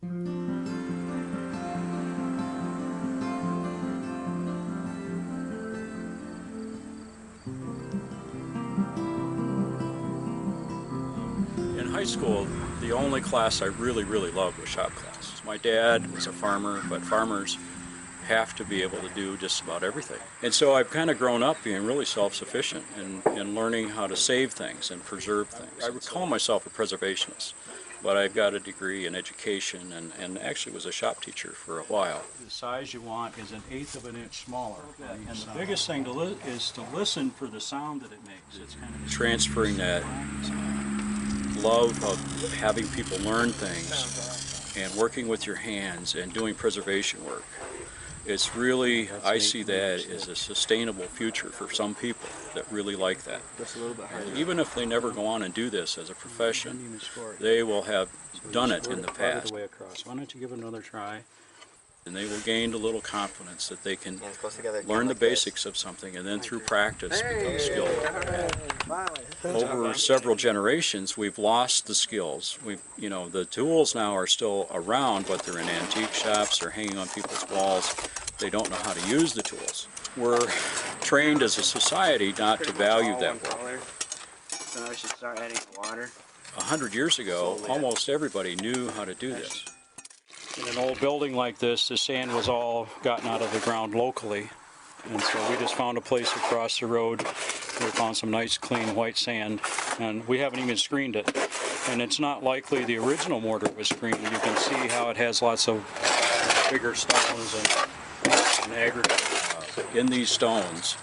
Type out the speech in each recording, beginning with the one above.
In high school, the only class I really loved was shop class. My dad was a farmer, but farmers have to be able to do just about everything. And so I've kind of grown up being really self-sufficient and learning how to save things and preserve things. I would call myself a preservationist, but I've got a degree in education and actually was a shop teacher for a while. The size you want is 1/8 of an inch smaller. And the biggest thing is to listen for the sound that it makes. It's kind of transferring that love of having people learn things and working with your hands and doing preservation work. It's really, I see that as a sustainable future for some people that really like that. And even if they never go on and do this as a profession, they will have done it in the past. Why don't you give it another try? And they will gain a little confidence that they can learn the basics of something and then through practice become skilled. Over several generations we've lost the skills. The tools now are still around, but they're in antique shops or hanging on people's walls. They don't know how to use the tools. We're trained as a society not to value that work. So now we should start adding water. 100 years ago, almost everybody knew how to do this. In an old building like this, the sand was all gotten out of the ground locally. And so we just found a place across the road. We found some nice clean white sand, and we haven't even screened it. And it's not likely the original mortar was screened. You can see how it has lots of bigger stones and aggregate in these stones.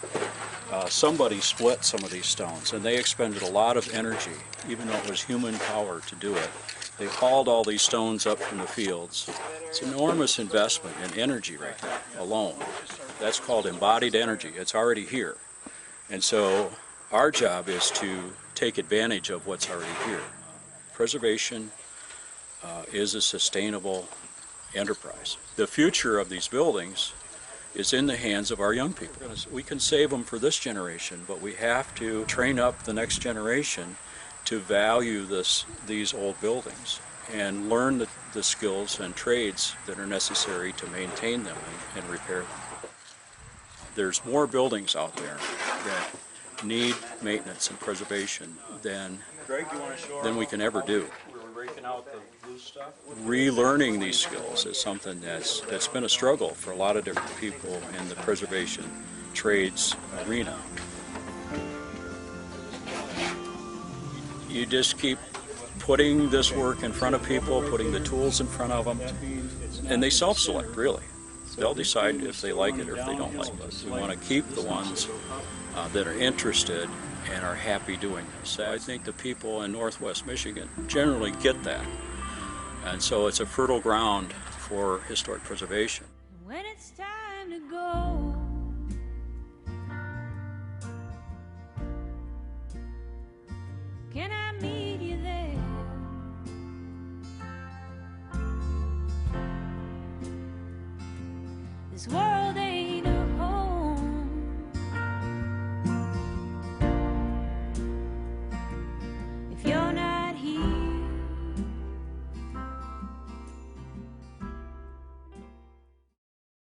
Somebody split some of these stones, and they expended a lot of energy, even though it was human power to do it. They hauled all these stones up from the fields. It's an enormous investment in energy right there alone. That's called embodied energy. It's already here. And so our job is to take advantage of what's already here. Preservation is a sustainable enterprise. The future of these buildings is in the hands of our young people. We can save them for this generation, but we have to train up the next generation to value these old buildings and learn the skills and trades that are necessary to maintain them and repair them. There's more buildings out there that need maintenance and preservation than we can ever do. Relearning these skills is something that's been a struggle for a lot of different people in the preservation trades arena. You just keep putting this work in front of people, putting the tools in front of them, and they self-select, really. They'll decide if they like it or if they don't like it. We want to keep the ones that are interested and are happy doing this. I think the people in Northwest Michigan generally get that. And so it's a fertile ground for historic preservation. When it's time to go, can I meet you there? This world